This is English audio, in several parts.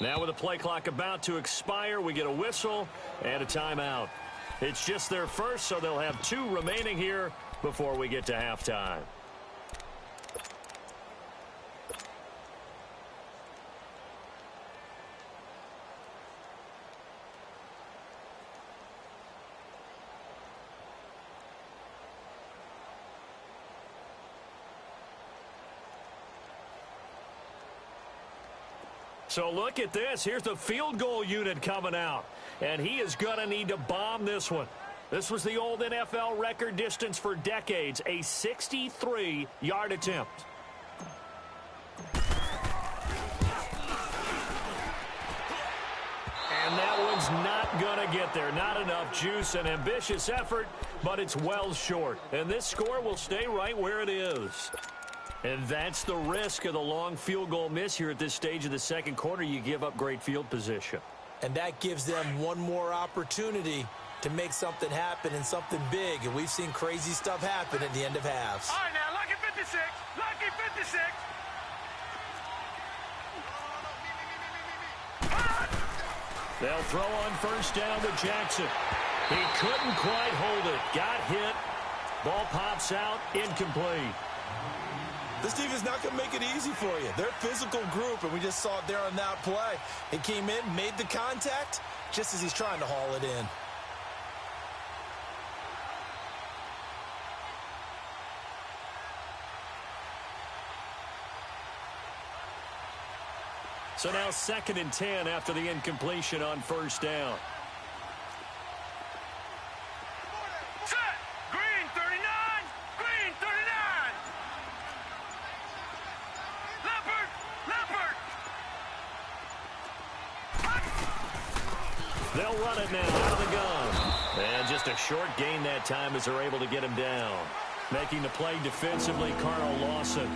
Now with the play clock about to expire, we get a whistle and a timeout. It's just their first, so they'll have 2 remaining here before we get to halftime. So look at this. Here's the field goal unit coming out. And he is going to need to bomb this one. This was the old NFL record distance for decades, a 63-yard attempt. And that one's not going to get there. Not enough juice. An ambitious effort, but it's well short. And this score will stay right where it is. And that's the risk of the long field goal miss here at this stage of the second quarter. You give up great field position. And that gives them one more opportunity to make something happen and something big. And we've seen crazy stuff happen at the end of halves. All right, now, lucky 56. Lucky 56. They'll throw on first down with Jackson. He couldn't quite hold it. Got hit. Ball pops out. Incomplete. This team is not going to make it easy for you. They're a physical group, and we just saw it there on that play. He came in, made the contact, just as he's trying to haul it in. So now 2nd and 10 after the incompletion on first down. Set. Green 39. Green 39. Leopard. They'll run it now out of the gun. And just a short gain that time as they're able to get him down. Making the play defensively, Carl Lawson.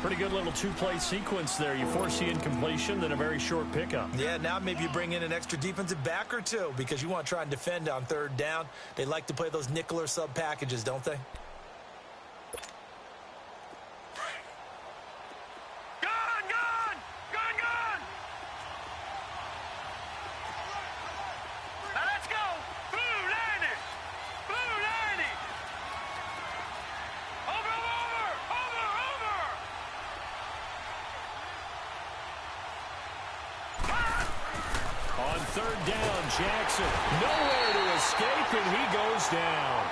Pretty good little 2-play sequence there. You force the incompletion, then a very short pickup. Yeah, now maybe you bring in an extra defensive back or 2 because you want to try and defend on 3rd down. They like to play those nickel or sub packages, don't they? Jackson nowhere to escape, and he goes down.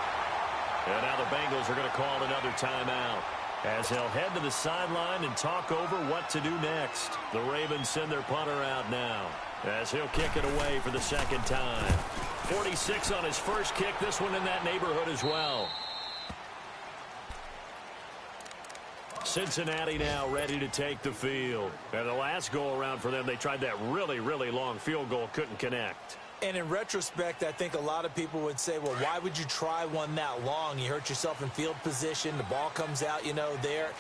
And now the Bengals are going to call another timeout as they'll head to the sideline and talk over what to do next. The Ravens send their punter out now as he'll kick it away for the 2nd time. 46 on his first kick, this one in that neighborhood as well. Cincinnati now ready to take the field. And the last go-around for them, they tried that really, really long field goal, couldn't connect. And in retrospect, I think a lot of people would say, well, why would you try one that long? You hurt yourself in field position. The ball comes out, there.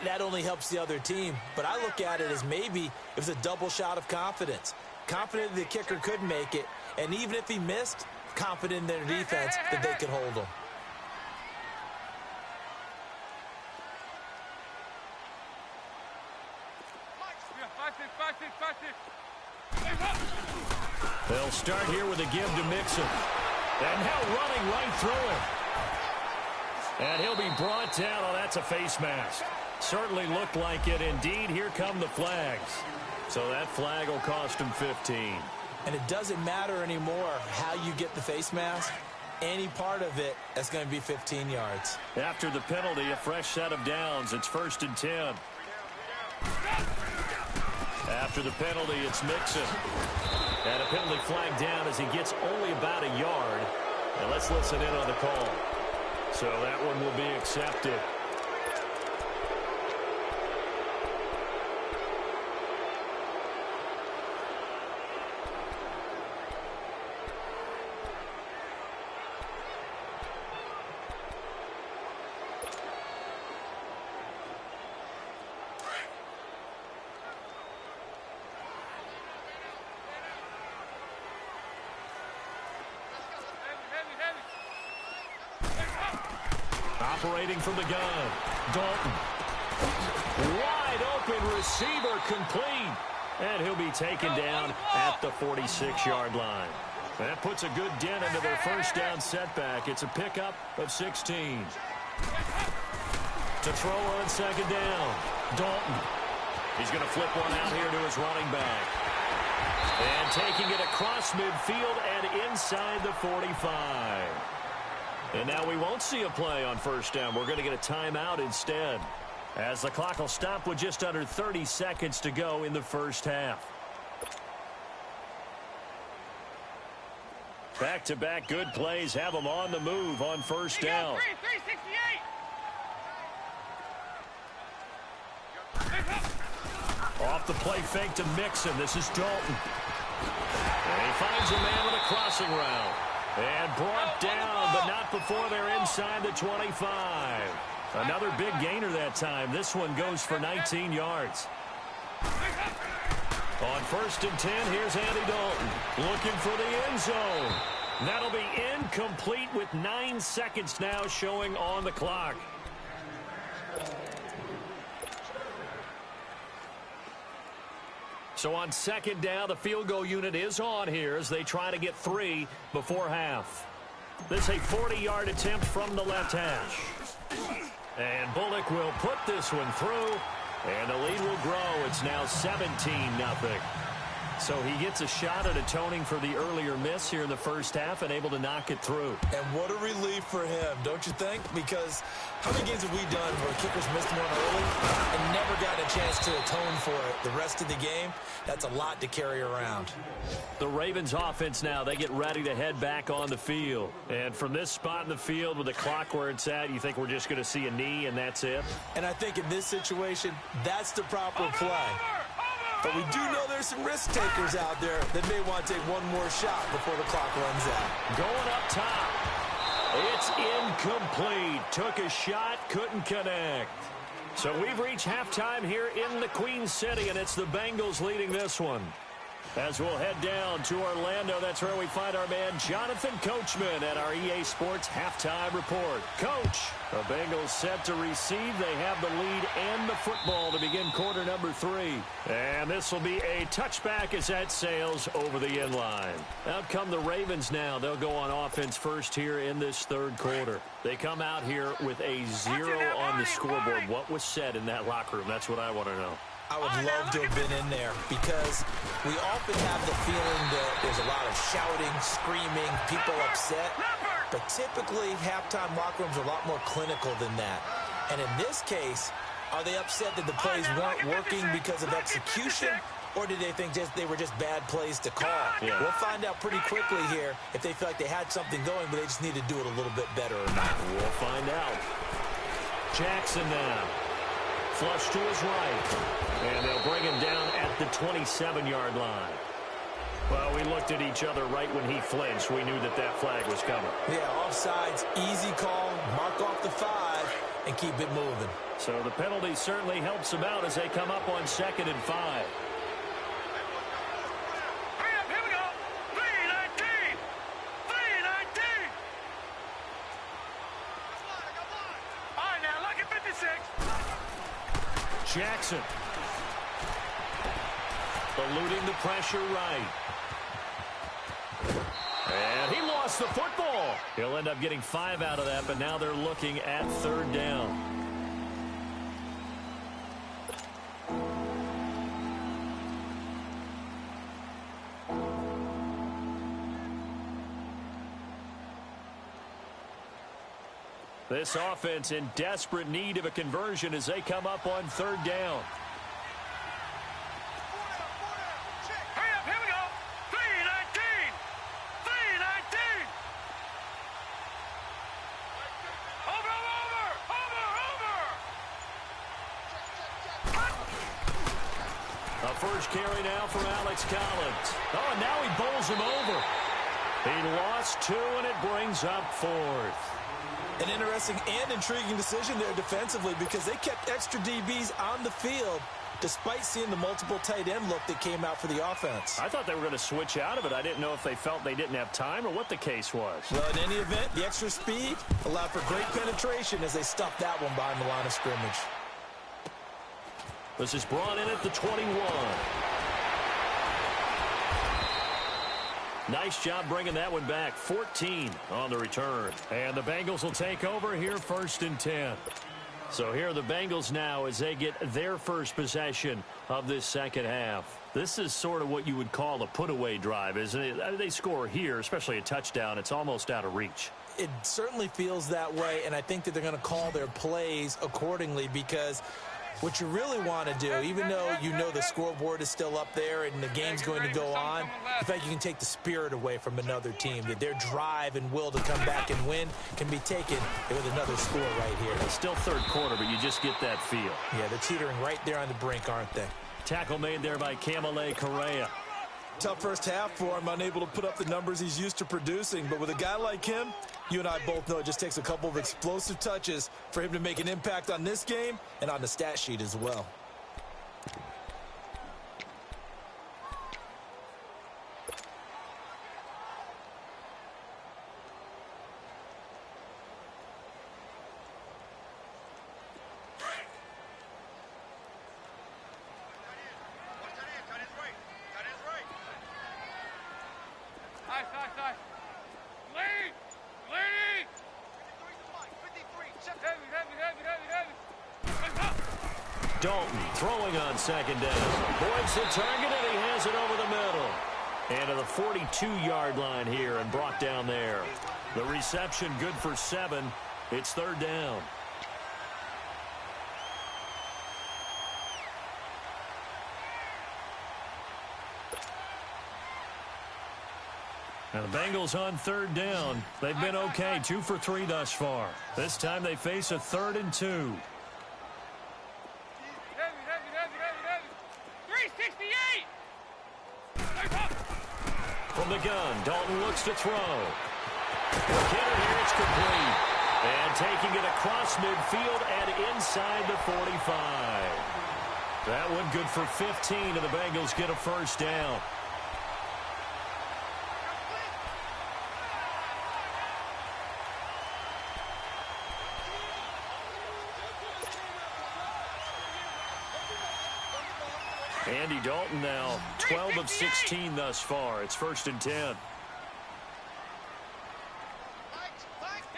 That only helps the other team. But I look at it as maybe it was a double shot of confidence. Confident the kicker could make it. And even if he missed, confident in their defense that they could hold him. They'll start here with a give to Mixon. And now running right through him. And he'll be brought down. Oh, that's a face mask. Certainly looked like it. Indeed, here come the flags. So that flag will cost him 15. And it doesn't matter anymore how you get the face mask. Any part of it, that's going to be 15 yards. After the penalty, a fresh set of downs. It's 1st and 10. After the penalty, it's Mixon. And a penalty flag down as he gets only about a yard. And let's listen in on the call. So that one will be accepted. Operating from the gun, Dalton. Wide open receiver complete. And he'll be taken down at the 46-yard line. That puts a good dent into their first down setback. It's a pickup of 16. To throw on second down, Dalton. He's going to flip one out here to his running back. And taking it across midfield and inside the 45. And now we won't see a play on first down. We're going to get a timeout instead, as the clock will stop with just under 30 seconds to go in the first half. Back-to-back good plays have them on the move on first down. 368. Off the play fake to Mixon. This is Dalton. And he finds a man with a crossing route. And brought down, but not before they're inside the 25. Another big gainer that time. This one goes for 19 yards. On first and 10, here's Andy Dalton looking for the end zone. That'll be incomplete with 9 seconds now showing on the clock. So on second down, the field goal unit is on here as they try to get 3 before half. This is a 40-yard attempt from the left hash. And Bullock will put this one through, and the lead will grow. It's now 17-0. So he gets a shot at atoning for the earlier miss here in the first half and able to knock it through. And what a relief for him, don't you think? Because how many games have we done where kickers missed one early and never gotten a chance to atone for it the rest of the game? That's a lot to carry around. The Ravens offense now, they get ready to head back on the field. And from this spot in the field with the clock where it's at, you think we're just going to see a knee and that's it? And I think in this situation, that's the proper play. But we do know there's some risk takers out there that may want to take one more shot before the clock runs out. Going up top. It's incomplete. Took a shot, couldn't connect. So we've reached halftime here in the Queen City, and it's the Bengals leading this one. As we'll head down to Orlando, that's where we find our man Jonathan Coachman at our EA Sports Halftime Report. Coach, the Bengals set to receive. They have the lead and the football to begin quarter number 3. And this will be a touchback as that sails over the end line. Out come the Ravens now. They'll go on offense first here in this third quarter. They come out here with a 0 on the scoreboard. What was said in that locker room? That's what I want to know. I would love to have been in there because we often have the feeling that there's a lot of shouting, screaming, people upset. But typically, halftime locker rooms are a lot more clinical than that. And in this case, are they upset that the plays weren't working because of execution? Or did they think they were just bad plays to call? Yeah. We'll find out pretty quickly here if they feel like they had something going, but they just need to do it a little bit better or not. We'll find out. Jackson now. Flush to his right. And they'll bring him down at the 27-yard line. Well, we looked at each other right when he flinched. We knew that that flag was coming. Yeah, offsides, easy call, mark off the 5, and keep it moving. So the penalty certainly helps them out as they come up on 2nd and 5. Here we go. 319. 319. All right, now, lucky 56. Jackson. Eluding the pressure right. And he lost the football. He'll end up getting 5 out of that, but now they're looking at 3rd down. This offense in desperate need of a conversion as they come up on 3rd down. Here we go. 319. 319. Over. A first carry now for Alex Collins. Oh, and now he bowls him over. He lost 2, and it brings up 4th. An interesting and intriguing decision there defensively because they kept extra DBs on the field despite seeing the multiple tight end look that came out for the offense. I thought they were going to switch out of it. I didn't know if they felt they didn't have time or what the case was. Well, in any event, the extra speed allowed for great penetration as they stuffed that one behind the line of scrimmage. This is brought in at the 21. Nice job bringing that one back. 14 on the return. And the Bengals will take over here, 1st and 10. So here are the Bengals now as they get their first possession of this second half. This is sort of what you would call a put-away drive, isn't it? They score here, especially a touchdown. It's almost out of reach. It certainly feels that way, and I think that they're going to call their plays accordingly, because what you really want to do, even though you know the scoreboard is still up there and the game's going to go on, the fact you can take the spirit away from another team, that their drive and will to come back and win can be taken with another score right here. It's still third quarter, but you just get that feel. Yeah, they're teetering right there on the brink, aren't they? Tackle made there by Kamale Correa. Tough first half for him, unable to put up the numbers he's used to producing. But with a guy like him, you and I both know it just takes a couple of explosive touches for him to make an impact on this game and on the stat sheet as well. Dalton throwing on second down. Points the target, and he has it over the middle. And to the 42-yard line here and brought down there. The reception good for 7. It's 3rd down. Now the Bengals on 3rd down. They've been okay, 2 for 3 thus far. This time they face a 3rd and 2. 368! From the gun, Dalton looks to throw. McKinnon here, it's complete. And taking it across midfield and inside the 45. That one good for 15, and the Bengals get a first down. Andy Dalton now 12 of 16 thus far. It's 1st and 10. There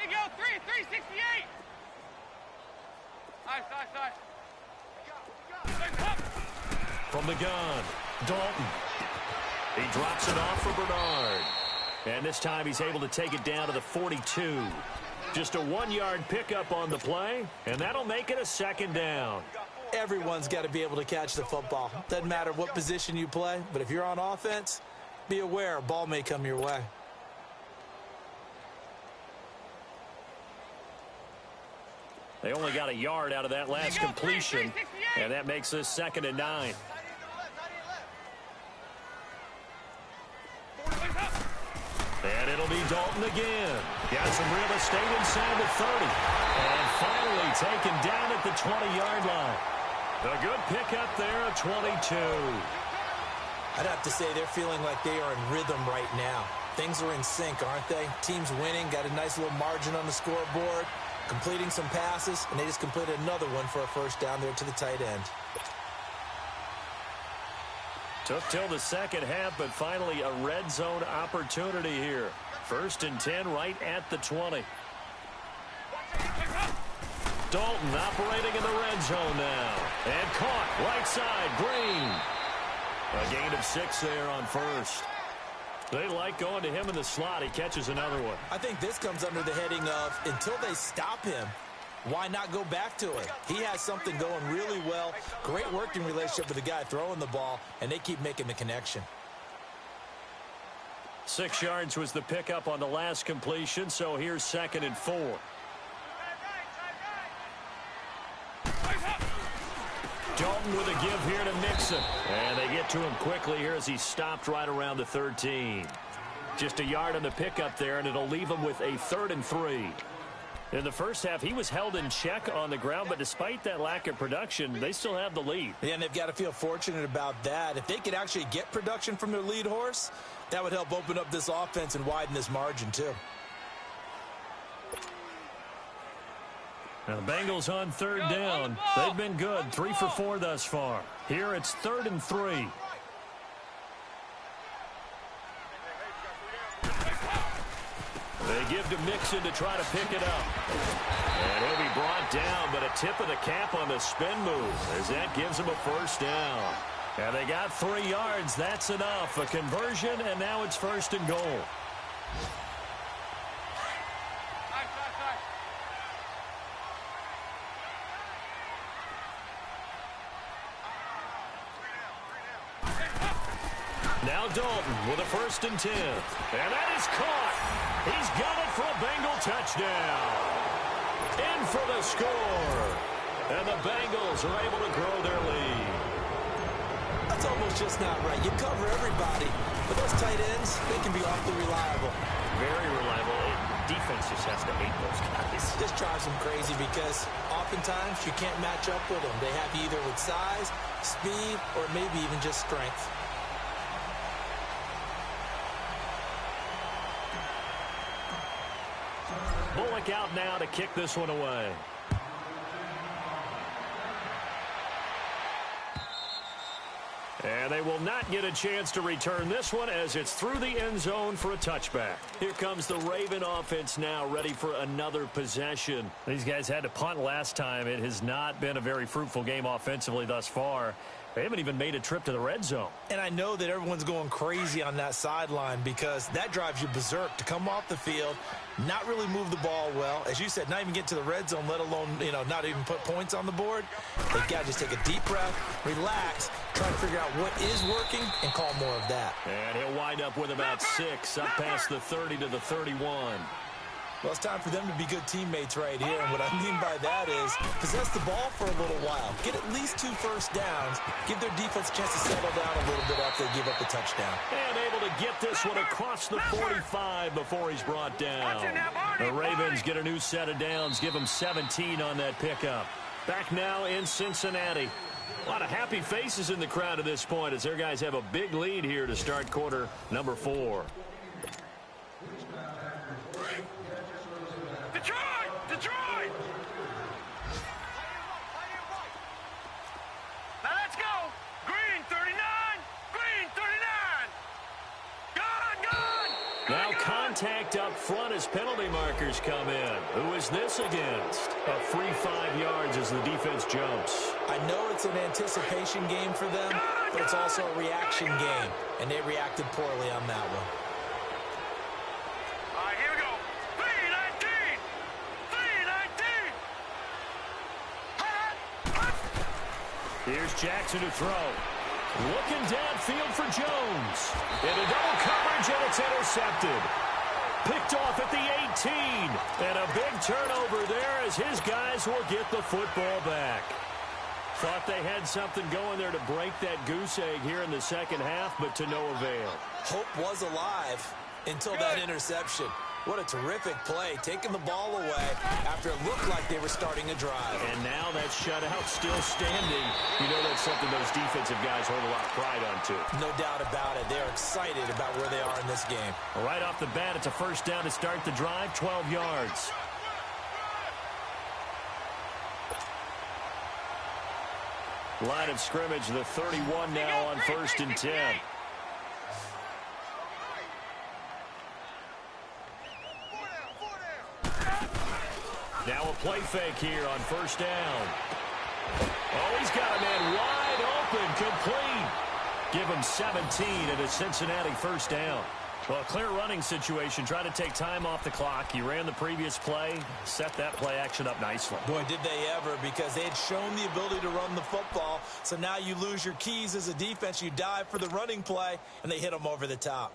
you go, 368! From the gun, Dalton. He drops it off for Bernard. And this time he's able to take it down to the 42. Just a 1-yard pickup on the play, and that'll make it a 2nd down. Everyone's got to be able to catch the football. Doesn't matter what position you play, but if you're on offense, be aware a ball may come your way. They only got a yard out of that last completion, and that makes this 2nd and 9. And it'll be Dalton again. Got some real estate inside the 30. And finally taken down at the 20-yard line. A good pickup there at 22. I'd have to say they're feeling like they are in rhythm right now. Things are in sync, aren't they? Team's winning, got a nice little margin on the scoreboard, completing some passes, and they just completed another one for a first down there to the tight end. Took till the second half, but finally a red zone opportunity here. 1st and 10 right at the 20. Dalton operating in the red zone now. And caught right side, Green. A gain of 6 there on 1st. They like going to him in the slot. He catches another one. I think this comes under the heading of until they stop him, why not go back to it? He has something going really well. Great working relationship with the guy throwing the ball, and they keep making the connection. 6 yards was the pickup on the last completion, so here's 2nd and 4. Dalton with a give here to Mixon. And they get to him quickly here as he stopped right around the 13. Just a yard on the pickup there, and it'll leave him with a 3rd and 3. In the first half, he was held in check on the ground, but despite that lack of production, they still have the lead. Yeah, and they've got to feel fortunate about that. If they could actually get production from their lead horse, that would help open up this offense and widen this margin too. Now the Bengals on 3rd down. They've been good, 3 for 4 thus far. Here it's 3rd and 3. give to Mixon to try to pick it up. And he'll be brought down, but a tip of the cap on the spin move as that gives him a first down. And they got 3 yards. That's enough. A conversion, and now it's 1st and goal. Now Dalton with a 1st and 10. And that is caught. He's got it for a Bengal touchdown. In for the score. And the Bengals are able to grow their lead. That's almost just not right. You cover everybody, but those tight ends, they can be awfully reliable. Very reliable. Defense just has to hate those guys. Just drives them crazy because oftentimes you can't match up with them. They have you either with size, speed, or maybe even just strength. Bullock out now to kick this one away. And they will not get a chance to return this one as it's through the end zone for a touchback. Here comes the Raven offense now, ready for another possession. These guys had to punt last time. It has not been a very fruitful game offensively thus far. They haven't even made a trip to the red zone. And I know that everyone's going crazy on that sideline because that drives you berserk to come off the field, not really move the ball well. As you said, not even get to the red zone, let alone, not even put points on the board. They've got to just take a deep breath, relax, try to figure out what is working, and call more of that. And he'll wind up with about 6, up past the 30 to the 31. Well, it's time for them to be good teammates right here, and what I mean by that is possess the ball for a little while, get at least 2 first downs, give their defense a chance to settle down a little bit after they give up a touchdown. And able to get this one across the 45 before he's brought down. The Ravens get a new set of downs, give them 17 on that pickup. Back now in Cincinnati. A lot of happy faces in the crowd at this point as their guys have a big lead here to start quarter number 4. Detroit! Now let's go! Green 39! Green 39! Gone! Now contact up front as penalty markers come in. Who is this against? A free 5 yards as the defense jumps. I know it's an anticipation game for them, but it's also a reaction game, and they reacted poorly on that one. Here's Jackson to throw. Looking downfield for Jones. Into double coverage, and it's intercepted. Picked off at the 18. And a big turnover there as his guys will get the football back. Thought they had something going there to break that goose egg here in the second half, but to no avail. Hope was alive until that interception. What a terrific play, taking the ball away after it looked like they were starting a drive. And now that shutout still standing. You know that's something those defensive guys hold a lot of pride on, too. No doubt about it. They're excited about where they are in this game. Right off the bat, it's a first down to start the drive, 12 yards. Line of scrimmage, the 31 now on 1st and 10. Now a play fake here on 1st down. Oh, he's got a man wide open, complete. Give him 17 and a Cincinnati 1st down. Well, a clear running situation. Try to take time off the clock. He ran the previous play, set that play action up nicely. Boy, did they ever, because they had shown the ability to run the football. So now you lose your keys as a defense. You dive for the running play, and they hit him over the top.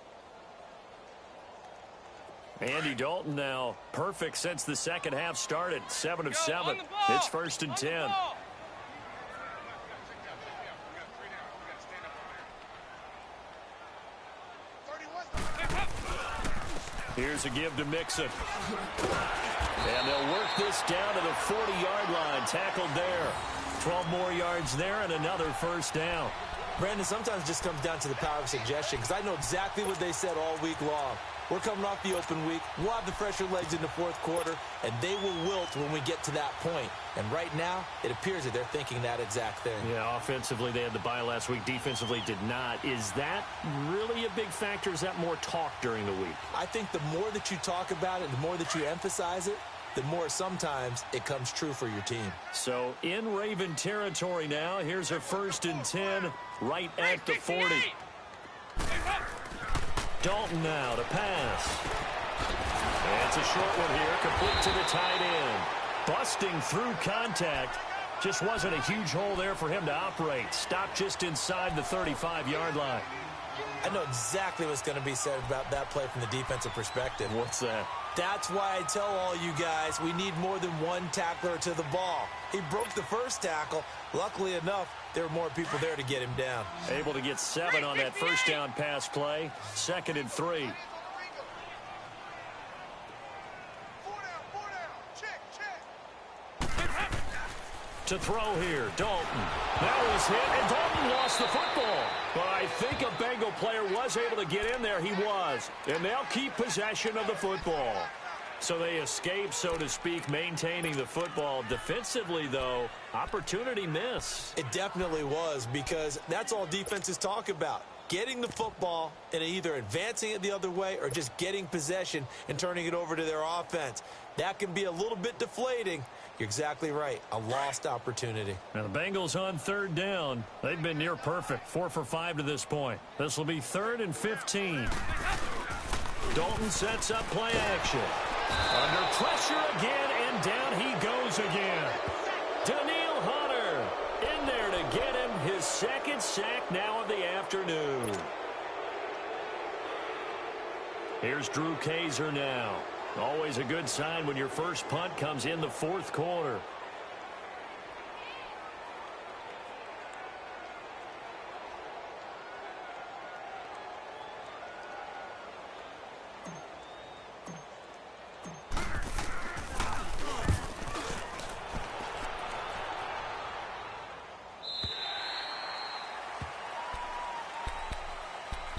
Andy Dalton now perfect since the second half started. 7 of 7. It's 1st and 10. Here's a give to Mixon. And they'll work this down to the 40-yard line. Tackled there. 12 more yards there and another 1st down. Brandon, sometimes it just comes down to the power of suggestion, because I know exactly what they said all week long. We're coming off the open week. We'll have the fresher legs in the fourth quarter, and they will wilt when we get to that point. And right now, it appears that they're thinking that exact thing. Yeah, offensively, they had the bye last week. Defensively, did not. Is that really a big factor? Is that more talk during the week? I think the more that you talk about it, the more that you emphasize it, the more sometimes it comes true for your team. So in Raven territory now, here's a 1st and 10 right at the 40. Dalton now to pass. And it's a short one here, complete to the tight end. Busting through contact. Just wasn't a huge hole there for him to operate. Stopped just inside the 35-yard line. I know exactly what's going to be said about that play from the defensive perspective. What's that? That's why I tell all you guys we need more than one tackler to the ball. He broke the first tackle. Luckily enough, there were more people there to get him down. Able to get 7 on that first down pass play. 2nd and 3. To throw here, Dalton. That was hit, and Dalton lost the football. But I think a Bengal player was able to get in there. He was. And they'll keep possession of the football. So they escape, so to speak, maintaining the football. Defensively, though, opportunity miss. It definitely was, because that's all defenses talk about. Getting the football and either advancing it the other way or just getting possession and turning it over to their offense. That can be a little bit deflating. You're exactly right. A lost opportunity. Now the Bengals on 3rd down. They've been near perfect. 4 for 5 to this point. This will be 3rd and 15. Dalton sets up play action. Under pressure again, and down he goes again. Daniil Hunter in there to get him his 2nd sack now of the afternoon. Here's Drew Kaiser now. Always a good sign when your first punt comes in the 4th quarter.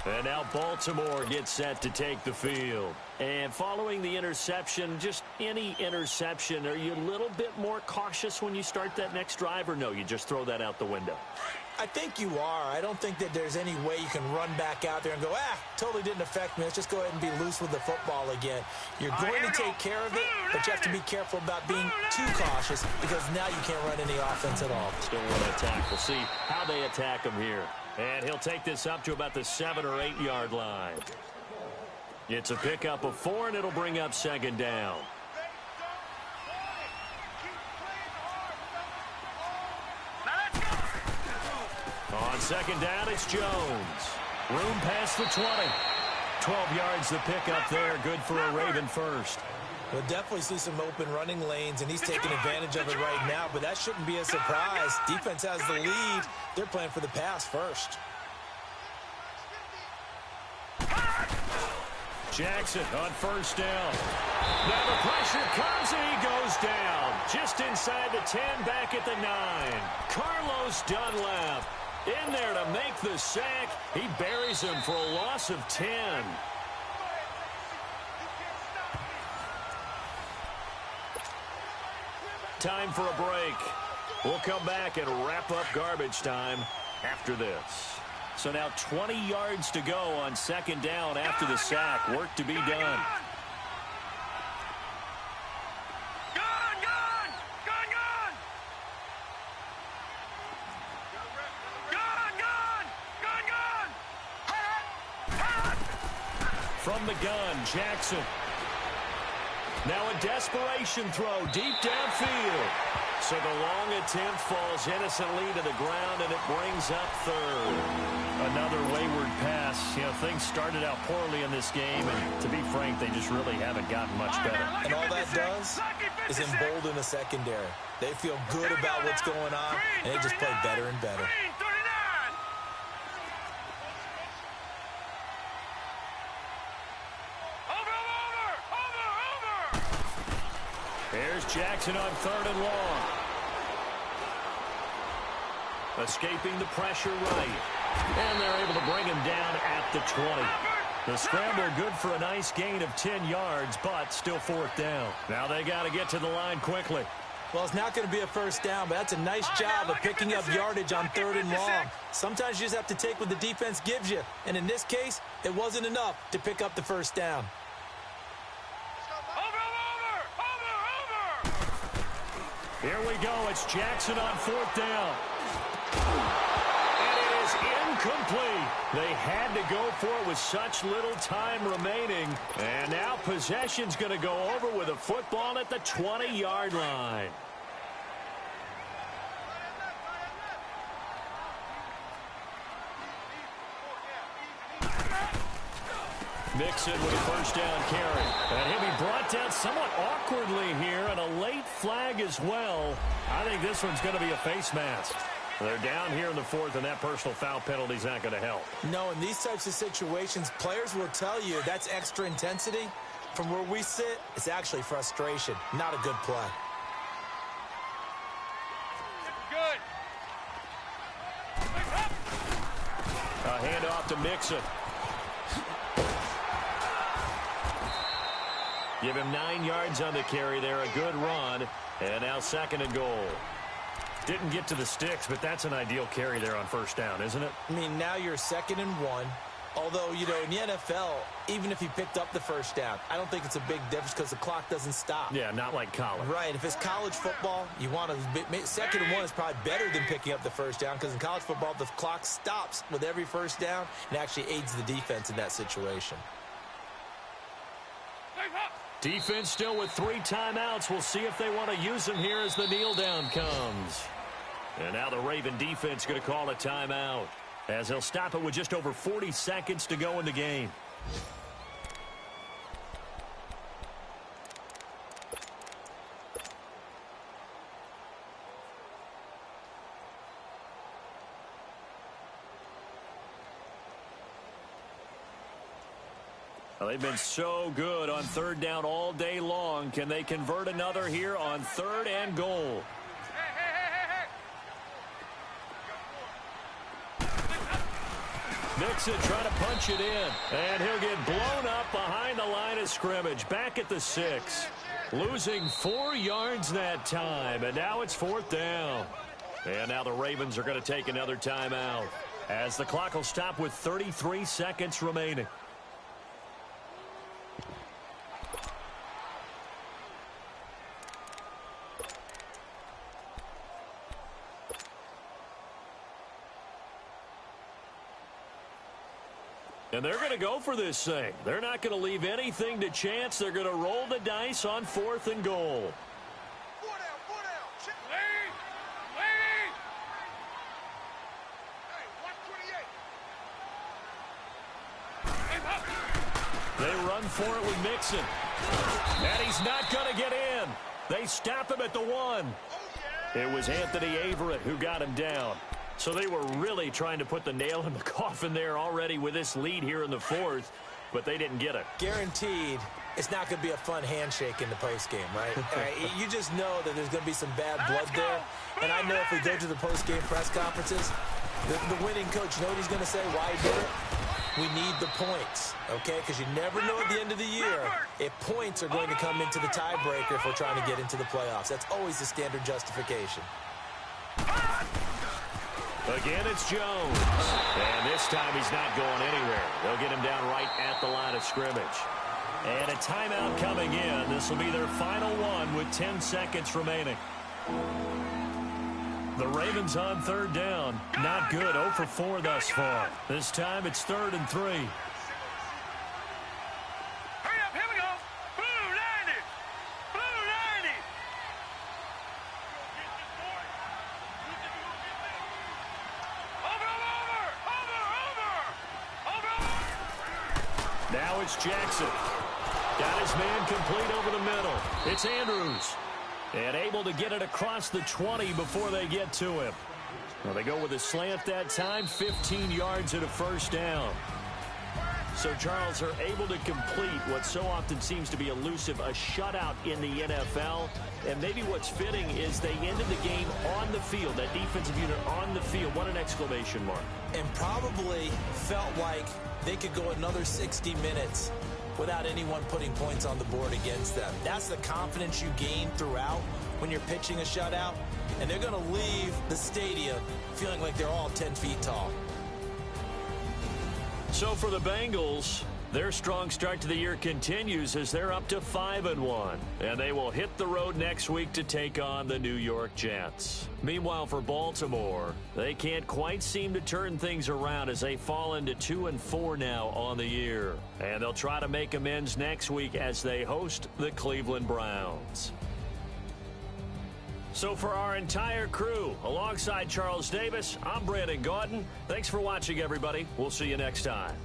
And now Baltimore gets set to take the field. And following the interception, just any interception, are you a little bit more cautious when you start that next drive, or no, you just throw that out the window? I think you are. I don't think that there's any way you can run back out there and go, totally didn't affect me. Let's just go ahead and be loose with the football again. You're going to take care of it, but you have to be careful about being too cautious, because now you can't run any offense at all. Still want to attack. We'll see how they attack him here. And he'll take this up to about the 7 or 8 yard line. It's a pickup of 4, and it'll bring up 2nd down. On 2nd down, it's Jones. Room past the 20. 12 yards the pickup there. Good for a Raven first. We'll definitely see some open running lanes, and he's taking advantage of it right now, but that shouldn't be a surprise. Defense has the lead. They're playing for the pass first. Jackson on 1st down. Now the pressure comes, and he goes down. Just inside the 10, back at the 9. Carlos Dunlap in there to make the sack. He buries him for a loss of 10. Time for a break. We'll come back and wrap up garbage time after this. So now 20 yards to go on 2nd down after the sack. Work to be done. From the gun, Jackson. Now a desperation throw deep downfield. So the long attempt falls innocently to the ground, and it brings up 3rd. Another wayward pass. You know, things started out poorly in this game, and to be frank, they just really haven't gotten much better. And all that does is embolden the secondary. They feel good about what's going on, and they just play better and better. Here's Jackson on 3rd and long. Escaping the pressure right. And they're able to bring him down at the 20. The scramble good for a nice gain of 10 yards, but still fourth down. Now they got to get to the line quickly. Well, it's not going to be a first down, but that's a nice job of picking up yardage on 3rd and long. Sometimes you just have to take what the defense gives you. And in this case, it wasn't enough to pick up the first down. Here we go. It's Jackson on 4th down. And it is incomplete. They had to go for it with such little time remaining. And now possession's going to go over with a football at the 20-yard line. Mixon with a first down carry. And he'll be brought down somewhat awkwardly here, and a late flag as well. I think this one's going to be a face mask. They're down here in the 4th, and that personal foul penalty is not going to help. No, in these types of situations, players will tell you that's extra intensity. From where we sit, it's actually frustration, not a good play. Good. A handoff to Mixon. Give him 9 yards on the carry there. A good run. And now 2nd and goal. Didn't get to the sticks, but that's an ideal carry there on first down, isn't it? I mean, now you're 2nd and 1. Although, you know, in the NFL, even if he picked up the first down, I don't think it's a big difference because the clock doesn't stop. Yeah, not like college. Right. If it's college football, you want to 2nd and 1 is probably better than picking up the first down because in college football, the clock stops with every first down and actually aids the defense in that situation. Defense still with 3 timeouts. We'll see if they want to use them here as the kneel down comes. And now the Raven defense going to call a timeout as they'll stop it with just over 40 seconds to go in the game. Well, they've been so good on 3rd down all day long. Can they convert another here on 3rd and goal? Mixon trying to punch it in. And he'll get blown up behind the line of scrimmage. Back at the 6. Losing 4 yards that time. And now it's 4th down. And now the Ravens are going to take another timeout as the clock will stop with 33 seconds remaining. And they're going to go for this thing. They're not going to leave anything to chance. They're going to roll the dice on 4th and goal. 4 down. Lead. Hey, 128. They run for it with Mixon. And he's not going to get in. They stop him at the 1. It was Anthony Averett who got him down. So they were really trying to put the nail in the coffin there already with this lead here in the 4th, but they didn't get it. Guaranteed, it's not going to be a fun handshake in the postgame, right? You just know that there's going to be some bad blood there. And I know if we go to the postgame press conferences, the winning coach, you know what he's going to say, why he did it? We need the points, okay? Because you never know at the end of the year if points are going to come into the tiebreaker if we're trying to get into the playoffs. That's always the standard justification. Again, it's Jones. And this time he's not going anywhere. They'll get him down right at the line of scrimmage. And a timeout coming in. This will be their final one with 10 seconds remaining. The Ravens on 3rd down. Not good. 0 for 4 thus far. This time it's 3rd and 3. Now it's Jackson. Got his man complete over the middle. It's Andrews. And able to get it across the 20 before they get to him. Well, they go with a slant that time. 15 yards and a first down. So, Charles, are able to complete what so often seems to be elusive, a shutout in the NFL. And maybe what's fitting is they ended the game on the field, that defensive unit on the field. What an exclamation mark. And probably felt like they could go another 60 minutes without anyone putting points on the board against them. That's the confidence you gain throughout when you're pitching a shutout. And they're going to leave the stadium feeling like they're all 10 feet tall. So for the Bengals, their strong start to the year continues as they're up to 5-1. And they will hit the road next week to take on the New York Jets. Meanwhile, for Baltimore, they can't quite seem to turn things around as they fall into 2-4 now on the year. And they'll try to make amends next week as they host the Cleveland Browns. So for our entire crew, alongside Charles Davis, I'm Brandon Gaudin. Thanks for watching, everybody. We'll see you next time.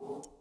you.